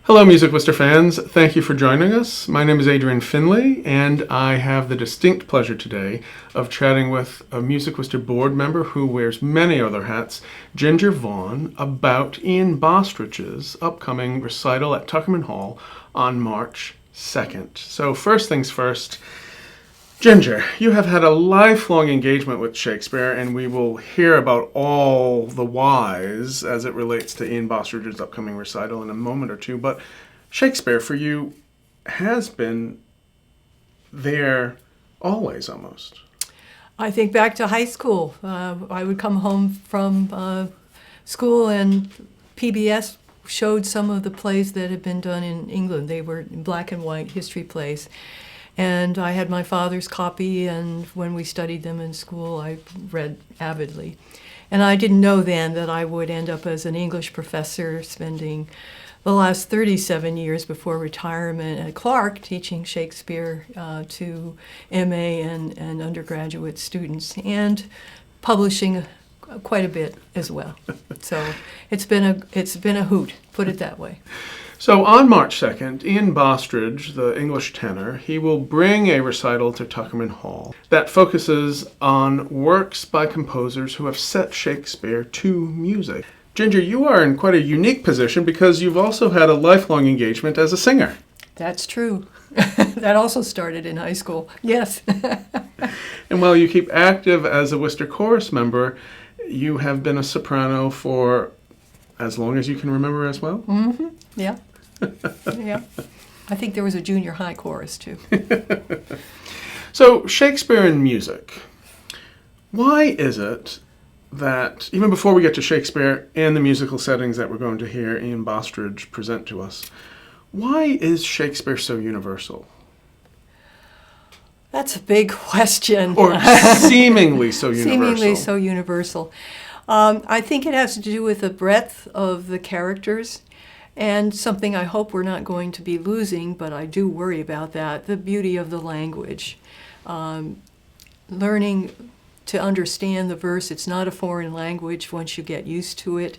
Hello, Music Worcester fans. Thank you for joining us. My name is Adrien Finlay, and I have the distinct pleasure today of chatting with a Music Worcester board member who wears many other hats, Ginger Vaughan, about Ian Bostridge's upcoming recital at Tuckerman Hall on March 2nd. So first things first, Ginger, you have had a lifelong engagement with Shakespeare, and we will hear about all the whys as it relates to Ian Bostridge's upcoming recital in a moment or two. But Shakespeare, for you, has been there always, almost. I think back to high school. I would come home from school and PBS showed some of the plays that had been done in England. They were black and white history plays. And I had my father's copy, and when we studied them in school, I read avidly. And I didn't know then that I would end up as an English professor, spending the last 37 years before retirement at Clark teaching Shakespeare to MA and undergraduate students, and publishing quite a bit as well. So it's been a hoot, put it that way. So on March 2nd, Ian Bostridge, the English tenor, he will bring a recital to Tuckerman Hall that focuses on works by composers who have set Shakespeare to music. Ginger, you are in quite a unique position because you've also had a lifelong engagement as a singer. That's true. That also started in high school, yes. And while you keep active as a Worcester chorus member, you have been a soprano for as long as you can remember as well? Mm-hmm. Yeah. Yeah. I think there was a junior high chorus, too. So, Shakespeare and music. Why is it that, even before we get to Shakespeare and the musical settings that we're going to hear Ian Bostridge present to us, why is Shakespeare so universal? That's a big question. Or seemingly so universal. Seemingly so universal. I think it has to do with the breadth of the characters, and something I hope we're not going to be losing, but I do worry about that, the beauty of the language. Learning to understand the verse, it's not a foreign language. Once you get used to it,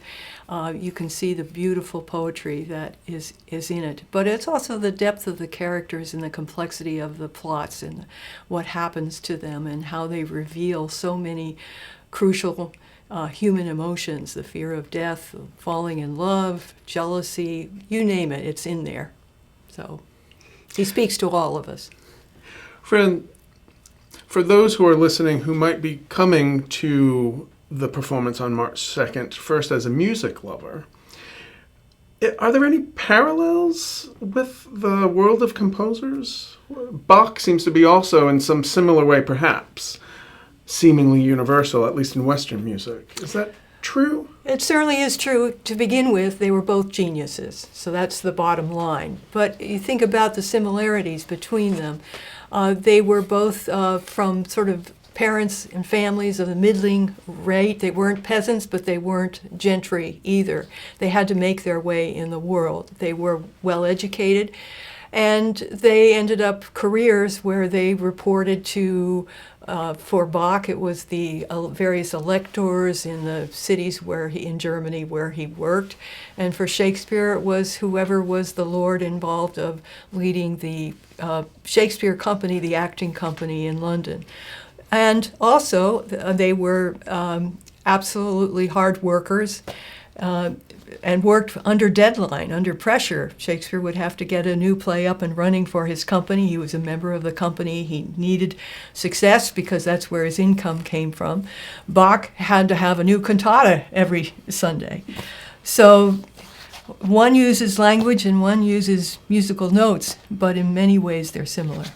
you can see the beautiful poetry that is in it. But it's also the depth of the characters and the complexity of the plots and what happens to them and how they reveal so many crucial human emotions, the fear of death, falling in love, jealousy, you name it, it's in there. So he speaks to all of us. Friend, for those who are listening who might be coming to the performance on March 2nd, first as a music lover, are there any parallels with the world of composers? Bach seems to be also in some similar way, perhaps, seemingly universal, at least in Western music. Is that true? It certainly is true. To begin with, they were both geniuses, so that's the bottom line. But you think about the similarities between them. They were both from sort of parents and families of the middling rate. They weren't peasants, but they weren't gentry either. They had to make their way in the world. They were well educated, and they ended up careers where they reported to, for Bach, it was the various electors in the cities in Germany where he worked. And for Shakespeare, it was whoever was the lord involved of leading the Shakespeare company, the acting company in London. And also, they were absolutely hard workers, and worked under deadline, under pressure. Shakespeare would have to get a new play up and running for his company. He was a member of the company. He needed success because that's where his income came from. Bach had to have a new cantata every Sunday. So one uses language and one uses musical notes, but in many ways they're similar.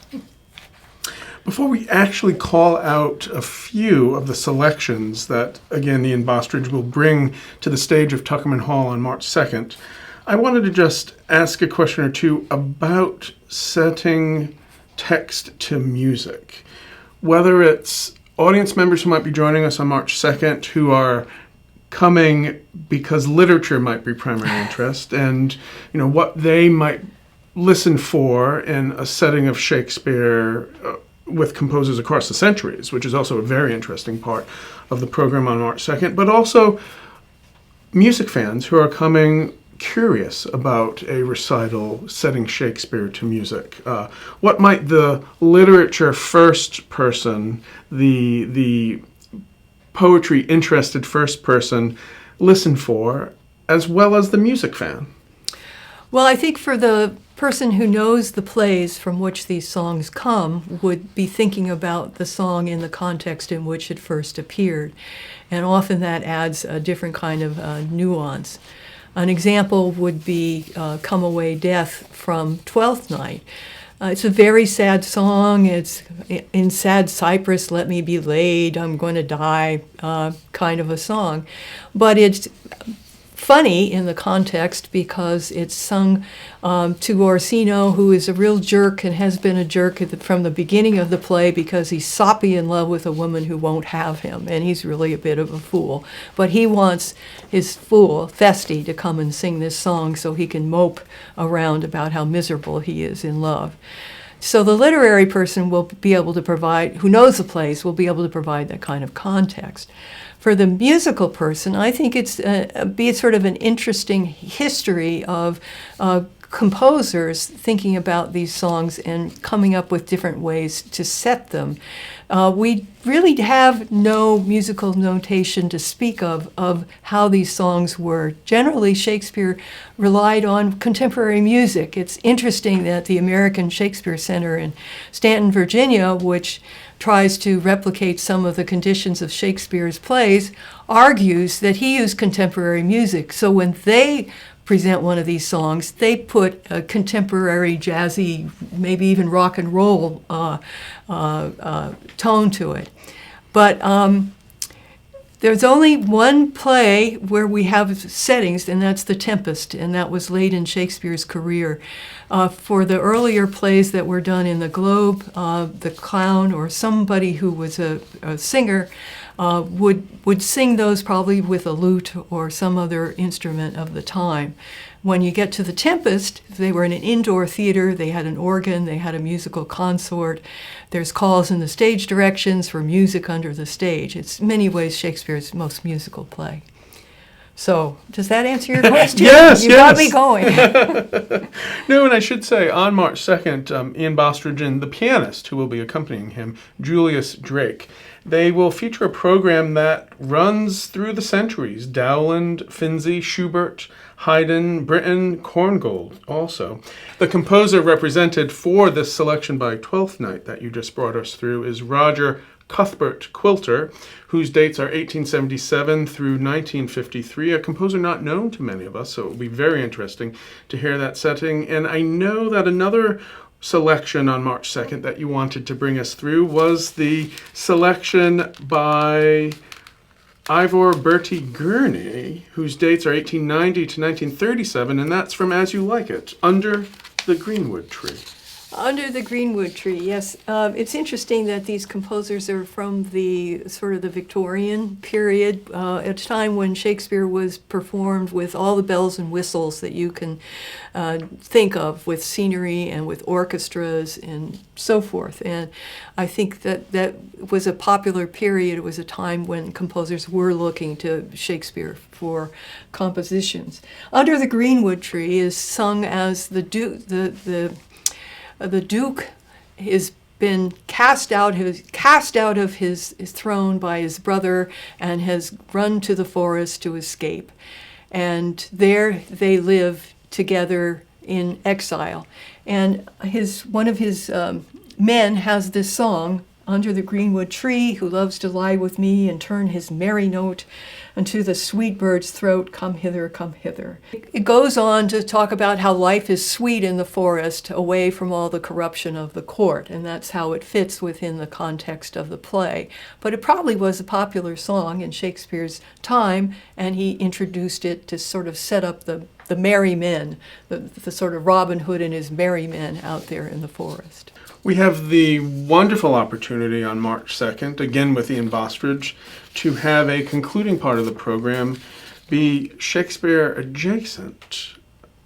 Before we actually call out a few of the selections that, again, Ian Bostridge will bring to the stage of Tuckerman Hall on March 2nd, I wanted to just ask a question or two about setting text to music. Whether it's audience members who might be joining us on March 2nd who are coming because literature might be primary interest, and what they might listen for in a setting of Shakespeare with composers across the centuries, which is also a very interesting part of the program on March 2nd, but also music fans who are coming curious about a recital setting Shakespeare to music. What might the literature first person, the poetry interested first person listen for, as well as the music fan? Well, I think for the person who knows the plays from which these songs come would be thinking about the song in the context in which it first appeared. And often that adds a different kind of nuance. An example would be Come Away Death from Twelfth Night. It's a very sad song. It's in sad cypress, let me be laid, I'm going to die, kind of a song. But it's funny in the context because it's sung to Orsino, who is a real jerk and has been a jerk from the beginning of the play because he's soppy in love with a woman who won't have him, and he's really a bit of a fool. But he wants his fool, Feste, to come and sing this song so he can mope around about how miserable he is in love. So the literary person will be able to provide, who knows the plays, will be able to provide that kind of context. For the musical person, I think it's be sort of an interesting history of composers thinking about these songs and coming up with different ways to set them. We really have no musical notation to speak of how these songs were. Generally, Shakespeare relied on contemporary music. It's interesting that the American Shakespeare Center in Stanton, Virginia, which tries to replicate some of the conditions of Shakespeare's plays, argues that he used contemporary music. So when they present one of these songs, they put a contemporary, jazzy, maybe even rock and roll tone to it. But there's only one play where we have settings, and that's The Tempest, and that was late in Shakespeare's career. For the earlier plays that were done in the Globe, the clown or somebody who was a singer would sing those probably with a lute or some other instrument of the time. When you get to The Tempest, they were in an indoor theater, they had an organ, they had a musical consort. There's calls in the stage directions for music under the stage. It's in many ways Shakespeare's most musical play. So, does that answer your question? Yes, you got me going. No, and I should say, on March 2nd, Ian Bostridge and the pianist who will be accompanying him, Julius Drake, they will feature a program that runs through the centuries. Dowland, Finlay, Schubert, Haydn, Britten, Korngold also. The composer represented for this selection by Twelfth Night that you just brought us through is Roger Cuthbert Quilter, whose dates are 1877 through 1953, a composer not known to many of us, so it will be very interesting to hear that setting. And I know that another selection on March 2nd that you wanted to bring us through was the selection by Ivor Bertie Gurney, whose dates are 1890 to 1937, and that's from As You Like It, Under the Greenwood Tree. Under the Greenwood Tree, yes. It's interesting that these composers are from the sort of the Victorian period, at a time when Shakespeare was performed with all the bells and whistles that you can think of, with scenery and with orchestras and so forth. And I think that was a popular period. It was a time when composers were looking to Shakespeare for compositions. Under the Greenwood Tree is sung as the Duke has been cast out of his throne by his brother and has run to the forest to escape. And there they live together in exile. And one of his men has this song, Under the Greenwood Tree, who loves to lie with me and turn his merry note unto the sweet bird's throat, come hither, come hither. It goes on to talk about how life is sweet in the forest, away from all the corruption of the court, and that's how it fits within the context of the play. But it probably was a popular song in Shakespeare's time, and he introduced it to sort of set up the merry men, the sort of Robin Hood and his merry men out there in the forest. We have the wonderful opportunity on March 2nd, again with Ian Bostridge, to have a concluding part of the program be Shakespeare adjacent,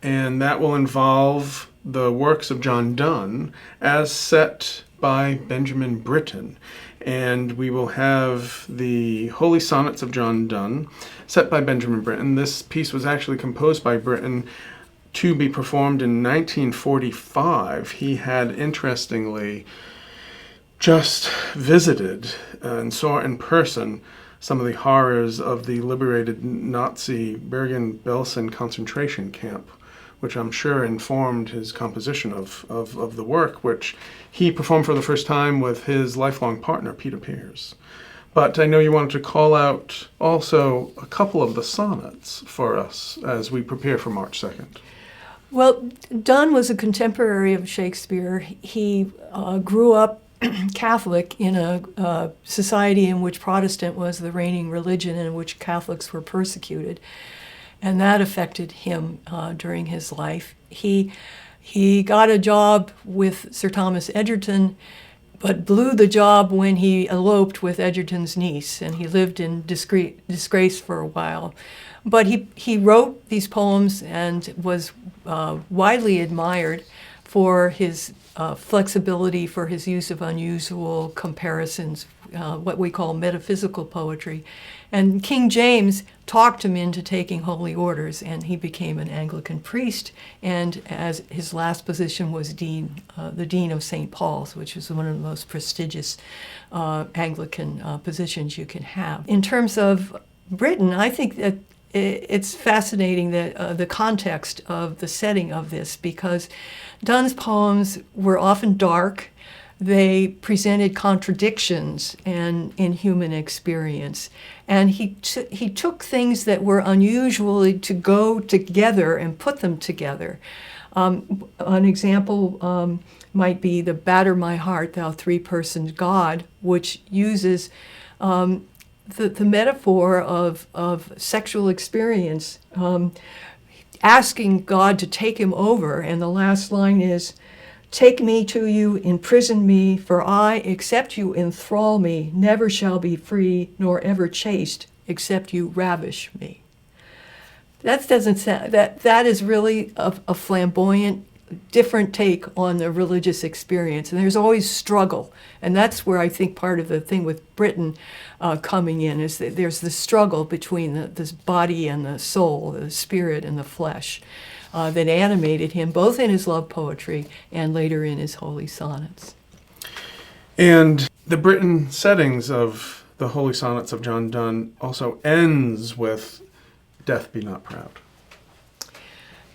and that will involve the works of John Donne as set by Benjamin Britten. and we will have the Holy Sonnets of John Donne, set by Benjamin Britten. This piece was actually composed by Britten to be performed in 1945. He had, interestingly, just visited and saw in person some of the horrors of the liberated Nazi Bergen-Belsen concentration camp, which I'm sure informed his composition of the work, which he performed for the first time with his lifelong partner, Peter Pears. But I know you wanted to call out also a couple of the sonnets for us as we prepare for March 2nd. Well, Donne was a contemporary of Shakespeare. He grew up Catholic in a society in which Protestant was the reigning religion and in which Catholics were persecuted. And that affected him during his life. He got a job with Sir Thomas Egerton, but blew the job when he eloped with Egerton's niece, and he lived in disgrace for a while. But he wrote these poems and was widely admired for his flexibility, for his use of unusual comparisons, what we call metaphysical poetry. And King James talked him into taking holy orders, and he became an Anglican priest, and as his last position was the Dean of St. Paul's, which is one of the most prestigious Anglican positions you can have. In terms of Britain, I think that it's fascinating that the context of the setting of this, because Donne's poems were often dark. They presented contradictions in human experience. And he took things that were unusually to go together and put them together. An example might be the Batter My Heart, Thou Three-Personed God, which uses the metaphor of sexual experience, asking God to take him over. And the last line is, "Take me to you, imprison me, for I, except you enthrall me, never shall be free, nor ever chaste, except you ravish me." That doesn't sound, that is really a flamboyant, different take on the religious experience. And there's always struggle. And that's where I think part of the thing with Britain coming in is that there's the struggle between the body and the soul, the spirit and the flesh, that animated him both in his love poetry and later in his holy sonnets. And the Britain settings of the Holy Sonnets of John Donne also ends with "Death be not proud."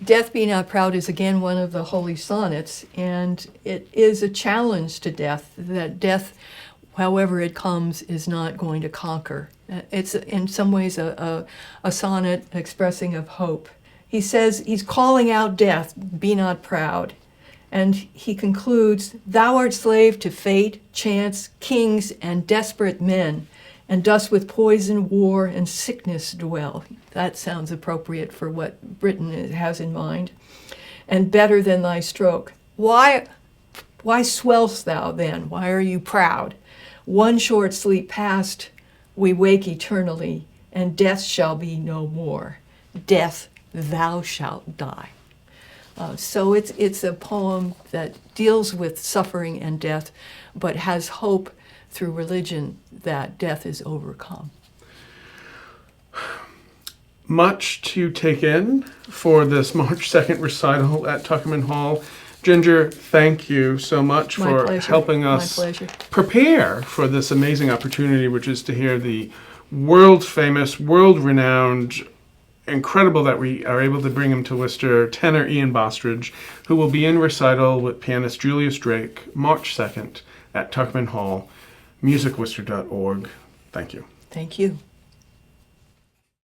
Death be not proud is again one of the holy sonnets, and it is a challenge to death, that death, however it comes, is not going to conquer. It's in some ways a sonnet expressing of hope. He says, he's calling out death, "Be not proud." And he concludes, "Thou art slave to fate, chance, kings, and desperate men, and dost with poison, war, and sickness dwell." That sounds appropriate for what Britain has in mind. "And better than thy stroke. Why swell'st thou then? Why are you proud? One short sleep past, we wake eternally, and death shall be no more. Death, thou shalt die." So it's a poem that deals with suffering and death, but has hope through religion that death is overcome. Much to take in for this March 2nd recital at Tuckerman Hall. Ginger, thank you so much for helping us prepare for this amazing opportunity, which is to hear the world-famous, world-renowned, incredible that we are able to bring him to Worcester, tenor Ian Bostridge, who will be in recital with pianist Julius Drake, March 2nd at Tuckerman Hall, musicworcester.org. Thank you. Thank you.